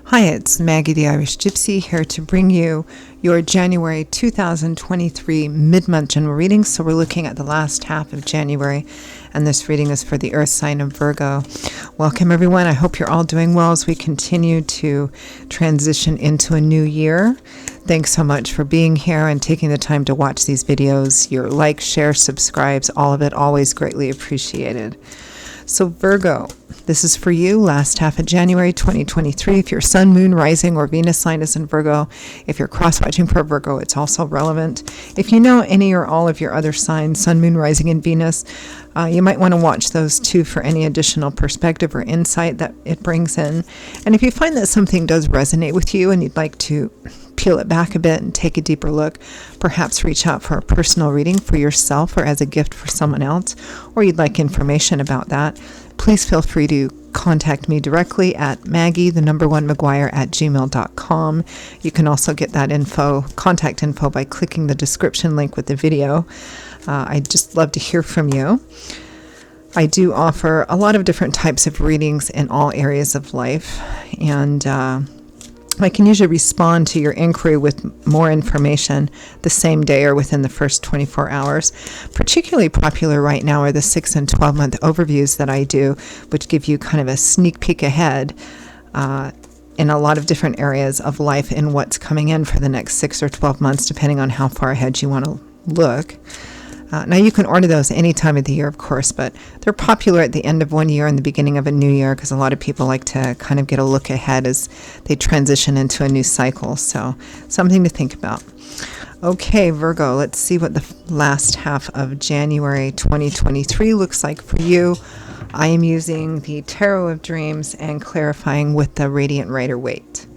Hi, it's Maggie the Irish Gypsy here to bring you your January 2023 mid-month general reading. So we're looking at the last half of January, and this reading is for the Earth sign of Virgo. Welcome, everyone. I hope you're all doing well as we continue to transition into a new year. Thanks so much for being here and taking the time to watch these videos. Your likes, shares, subscribes, all of it always greatly appreciated. So Virgo, this is for you, last half of January 2023. If your sun, moon, rising, or Venus sign is in Virgo, if you're cross-watching for Virgo, it's also relevant. If you know any or all of your other signs, sun, moon, rising, and Venus, you might want to watch those too for any additional perspective or insight that it brings in. And if you find that something does resonate with you and you'd like to peel it back a bit and take a deeper look, perhaps reach out for a personal reading for yourself or as a gift for someone else, or you'd like information about that, please feel free to contact me directly at maggie1mcguire@gmail.com. You can also get that contact info by clicking the description link with the video. I'd just love to hear from you. I do offer a lot of different types of readings in all areas of life, and I can usually respond to your inquiry with more information the same day or within the first 24 hours. Particularly popular right now are the 6 and 12 month overviews that I do, which give you kind of a sneak peek ahead in a lot of different areas of life and what's coming in for the next 6 or 12 months, depending on how far ahead you want to look. Now you can order those any time of the year, of course, but they're popular at the end of one year and the beginning of a new year because a lot of people like to kind of get a look ahead as they transition into a new cycle. So something to think about. Okay, Virgo, let's see what the last half of January 2023 looks like for you. I am using the Tarot of Dreams and clarifying with the Radiant Rider-Waite.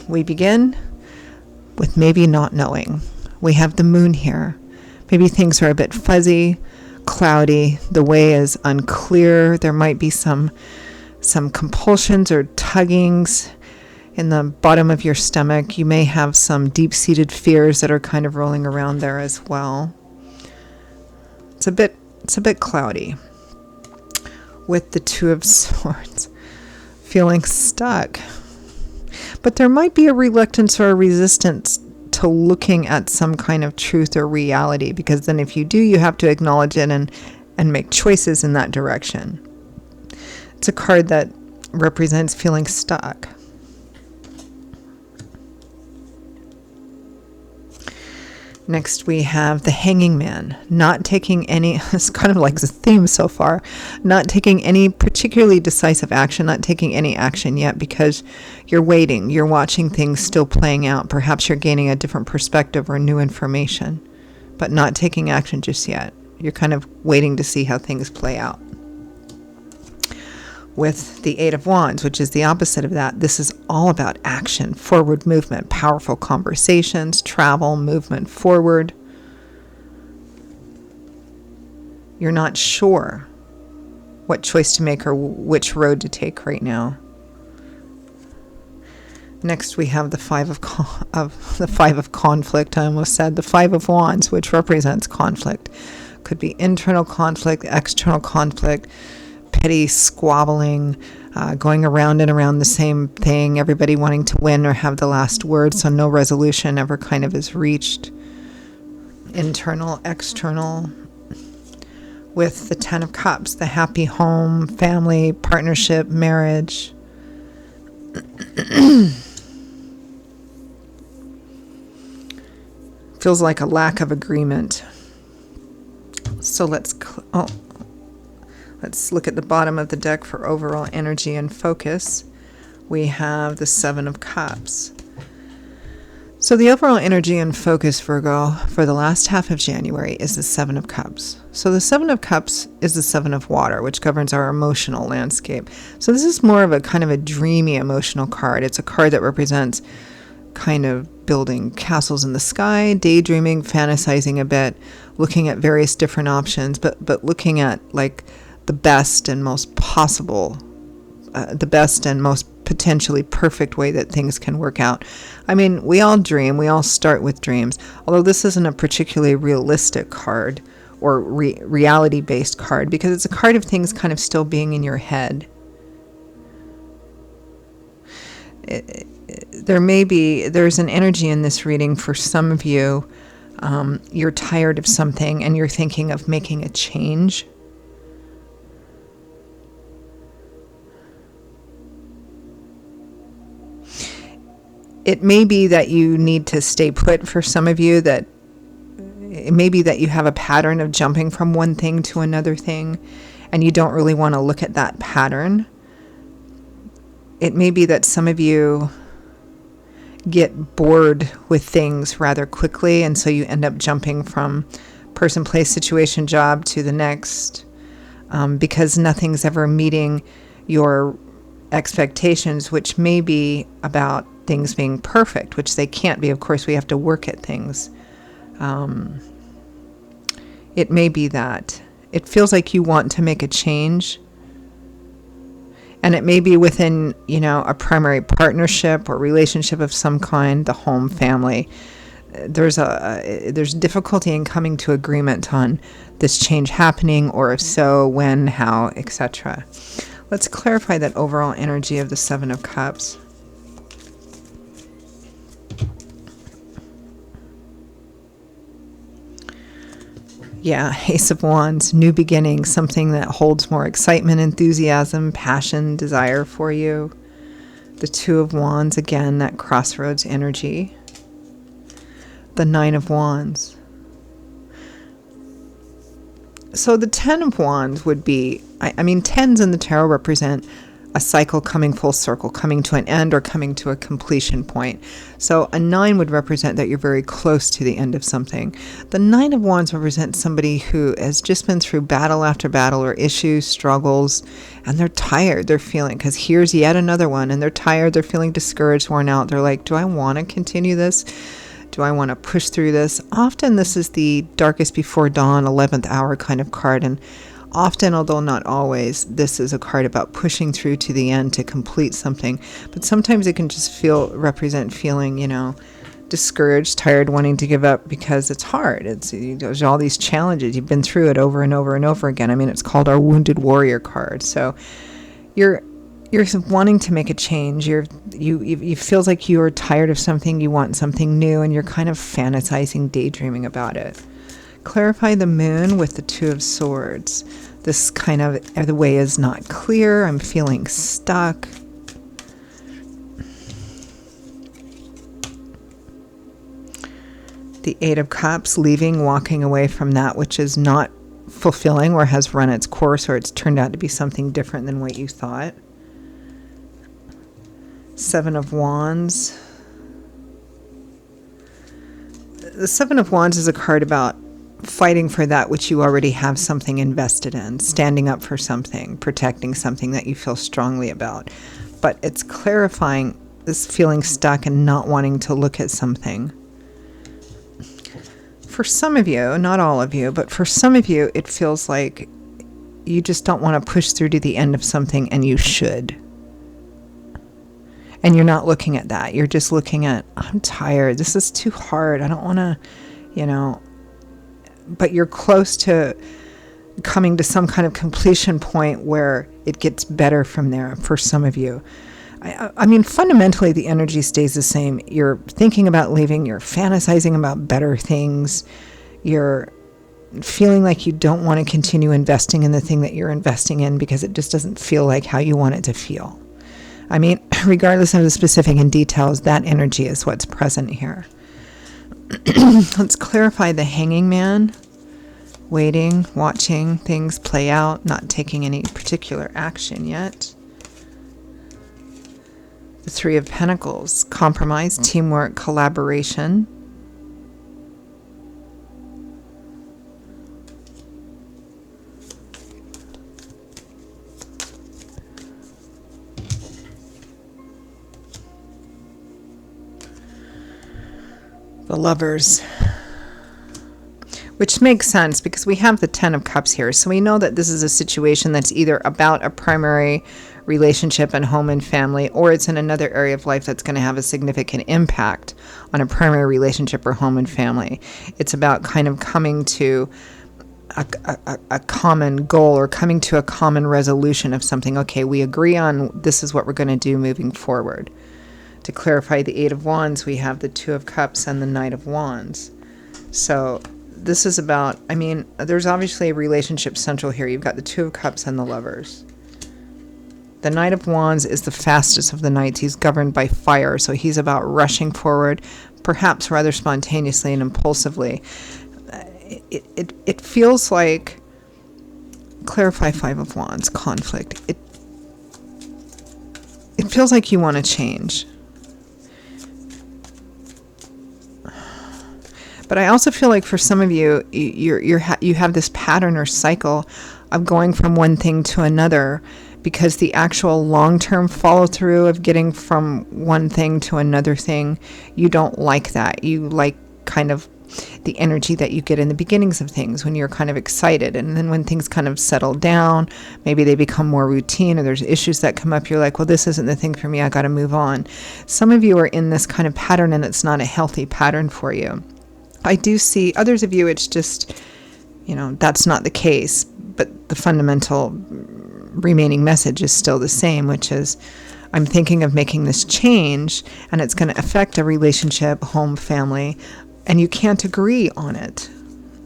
We begin with maybe not knowing. We have the moon here. Maybe things are a bit fuzzy, cloudy. The way is unclear. There might be some compulsions or tuggings in the bottom of your stomach. You may have some deep-seated fears that are kind of rolling around there as well. It's a bit cloudy. With the Two of Swords, feeling stuck. But there might be a reluctance or a resistance to looking at some kind of truth or reality, because then if you do, you have to acknowledge it and make choices in that direction. It's a card that represents feeling stuck. Next, we have the Hanging Man, not taking any, it's kind of like the theme so far, not taking any particularly decisive action, not taking any action yet because you're waiting, you're watching things still playing out. Perhaps you're gaining a different perspective or new information, but not taking action just yet. You're kind of waiting to see how things play out. With the Eight of Wands, which is the opposite of that, this is all about action, forward movement, powerful conversations, travel, movement forward. You're not sure what choice to make or which road to take right now. Next, we have the Five of Conflict. I almost said the Five of Wands, which represents conflict. Could be internal conflict, external conflict, petty squabbling, going around and around the same thing, everybody wanting to win or have the last word, so no resolution ever kind of is reached. Internal, external. With the Ten of Cups, the happy home, family, partnership, marriage. Feels like a lack of agreement. So let's look at the bottom of the deck for overall energy and focus. We have the Seven of Cups. So the overall energy and focus, Virgo, for the last half of January is the Seven of Cups. So the Seven of Cups is the Seven of Water, which governs our emotional landscape. So this is more of a kind of a dreamy emotional card. It's a card that represents kind of building castles in the sky, daydreaming, fantasizing a bit, looking at various different options, but looking at like the best and most possible, the best and most potentially perfect way that things can work out. I mean, we all dream, we all start with dreams, although this isn't a particularly realistic card or reality-based card because it's a card of things kind of still being in your head. There's an energy in this reading for some of you. You're tired of something and you're thinking of making a change. It may be that you need to stay put for some of you, that it may be that you have a pattern of jumping from one thing to another thing and you don't really want to look at that pattern. It may be that some of you get bored with things rather quickly, and so you end up jumping from person, place, situation, job to the next, because nothing's ever meeting your expectations, which may be about things being perfect, which they can't be. Of course, we have to work at things. It may be that it feels like you want to make a change, and it may be within, a primary partnership or relationship of some kind, the home, family. There's difficulty in coming to agreement on this change happening, or if so, when, how, etc. Let's clarify that overall energy of the Seven of Cups. Yeah, Ace of Wands, new beginning, something that holds more excitement, enthusiasm, passion, desire for you. The Two of Wands, again, that crossroads energy. The Nine of Wands. So the Ten of Wands would be, tens in the tarot represent a cycle coming full circle, coming to an end or coming to a completion point. So a 9 would represent that you're very close to the end of something. The Nine of Wands represents somebody who has just been through battle after battle or issues, struggles, and they're tired. They're feeling, because here's yet another one, and they're tired, they're feeling discouraged, worn out. They're like, do I want to continue this? Do I want to push through this? Often this is the darkest before dawn, 11th hour kind of card, and often, although not always, this is a card about pushing through to the end to complete something. But sometimes it can just represent feeling, discouraged, tired, wanting to give up because it's hard. There's all these challenges. You've been through it over and over and over again. It's called our Wounded Warrior card. So you're wanting to make a change. You feels like you're tired of something. You want something new, and you're kind of fantasizing, daydreaming about it. Clarify the Moon with the Two of Swords. This kind of, the way is not clear. I'm feeling stuck. The Eight of Cups, leaving, walking away from that which is not fulfilling or has run its course, or it's turned out to be something different than what you thought. Seven of Wands. The Seven of Wands is a card about fighting for that which you already have something invested in, standing up for something, protecting something that you feel strongly about. But it's clarifying this feeling stuck and not wanting to look at something. For some of you, not all of you, but for some of you, it feels like you just don't want to push through to the end of something, and you should. And you're not looking at that. You're just looking at, I'm tired. This is too hard. I don't want to, but you're close to coming to some kind of completion point where it gets better from there for some of you. Fundamentally, the energy stays the same. You're thinking about leaving. You're fantasizing about better things. You're feeling like you don't want to continue investing in the thing that you're investing in because it just doesn't feel like how you want it to feel. Regardless of the specific and details, that energy is what's present here. Let's clarify the Hanging Man. Waiting, watching things play out, not taking any particular action yet. The Three of Pentacles, compromise, teamwork, collaboration. The Lovers, which makes sense because we have the Ten of Cups here. So we know that this is a situation that's either about a primary relationship and home and family, or it's in another area of life that's going to have a significant impact on a primary relationship or home and family. It's about kind of coming to a common goal or coming to a common resolution of something. Okay, we agree on this is what we're going to do moving forward. To clarify the Eight of Wands, we have the Two of Cups and the Knight of Wands. So this is about, I mean, there's obviously a relationship central here. You've got the Two of Cups and the Lovers. The Knight of Wands is the fastest of the knights. He's governed by fire, so he's about rushing forward, perhaps rather spontaneously and impulsively. It feels like, clarify Five of Wands, conflict. It feels like you want to change. But I also feel like for some of you, you have this pattern or cycle of going from one thing to another, because the actual long-term follow-through of getting from one thing to another thing, you don't like that. You like kind of the energy that you get in the beginnings of things when you're kind of excited. And then when things kind of settle down, maybe they become more routine or there's issues that come up, you're like, well, this isn't the thing for me. I got to move on. Some of you are in this kind of pattern and it's not a healthy pattern for you. I do see others of you, it's just, that's not the case. But the fundamental remaining message is still the same, which is, I'm thinking of making this change and it's going to affect a relationship, home, family, and you can't agree on it.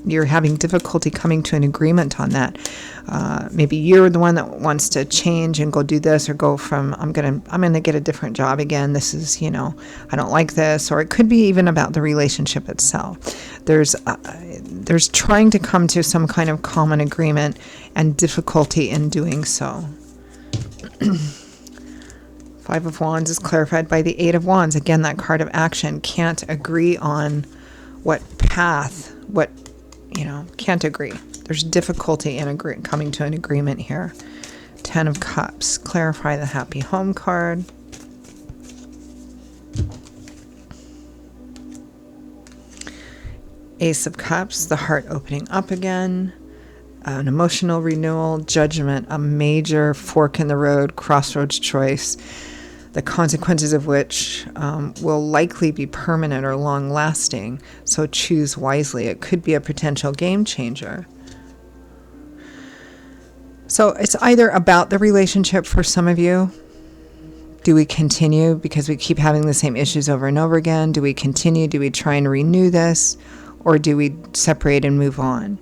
You're having difficulty coming to an agreement on that. Maybe you're the one that wants to change and go do this, or go from, I'm gonna get a different job again. This is, I don't like this. Or it could be even about the relationship itself. There's trying to come to some kind of common agreement and difficulty in doing so. Five of Wands is clarified by the Eight of Wands. Again, that card of action. Can't agree on what path, can't agree. There's difficulty in coming to an agreement here. Ten of Cups. Clarify the Happy Home card. Ace of Cups. The heart opening up again. An emotional renewal. Judgment. A major fork in the road, crossroads choice. The consequences of which will likely be permanent or long-lasting, so choose wisely. It could be a potential game changer. So it's either about the relationship for some of you. Do we continue because we keep having the same issues over and over again? Do we continue? Do we try and renew this? Or do we separate and move on?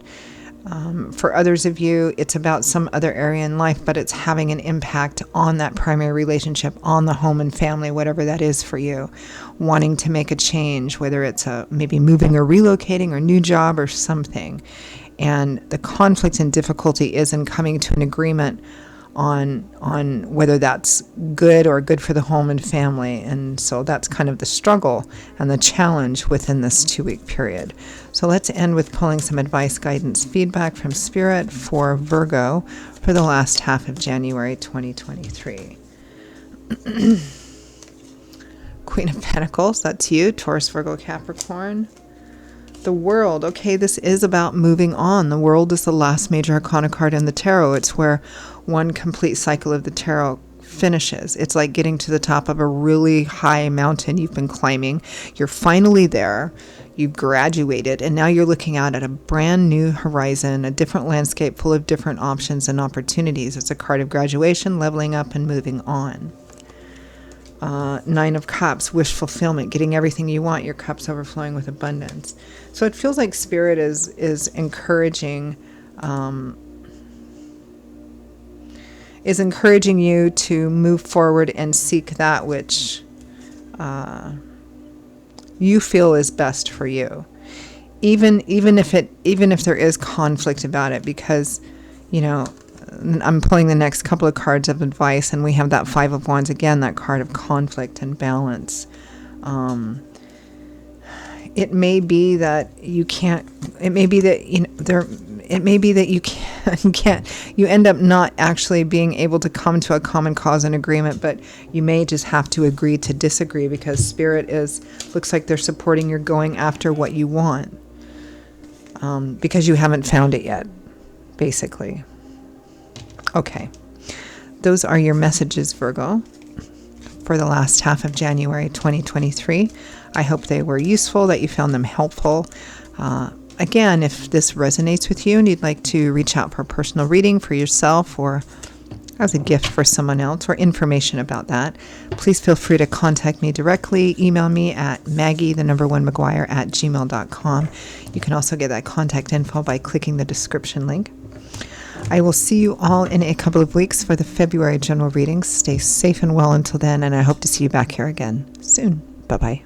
For others of you, it's about some other area in life, but it's having an impact on that primary relationship, on the home and family, whatever that is for you. Wanting to make a change, whether it's maybe moving or relocating or new job or something. And the conflict and difficulty is in coming to an agreement on whether that's good or good for the home and family. And so that's kind of the struggle and the challenge within this 2-week period. So let's end with pulling some advice, guidance, feedback from Spirit for Virgo for the last half of January 2023. Queen of Pentacles, that's you, Taurus, Virgo, Capricorn. The World, okay, this is about moving on. The World is the last major arcana card in the tarot. It's where one complete cycle of the tarot finishes. It's like getting to the top of a really high mountain you've been climbing. You're finally there. You've graduated, and now you're looking out at a brand new horizon, a different landscape full of different options and opportunities. It's a card of graduation, leveling up, and moving on. Nine of Cups, wish fulfillment, getting everything you want, your cups overflowing with abundance. So it feels like Spirit is encouraging you to move forward and seek that which you feel is best for you, even if there is conflict about it, because I'm pulling the next couple of cards of advice, and we have that Five of Wands again, that card of conflict and balance. It may be that you can't. It may be that It may be that you you end up not actually being able to come to a common cause and agreement, but you may just have to agree to disagree, because Spirit looks like they're supporting your going after what you want, because you haven't found it yet, basically. Okay, those are your messages, Virgo, for the last half of January 2023. I hope they were useful, that you found them helpful. Again, if this resonates with you and you'd like to reach out for a personal reading for yourself or as a gift for someone else or information about that, please feel free to contact me directly. Email me at maggie_mcguire@gmail.com. You can also get that contact info by clicking the description link. I will see you all in a couple of weeks for the February general readings. Stay safe and well until then, and I hope to see you back here again soon. Bye-bye.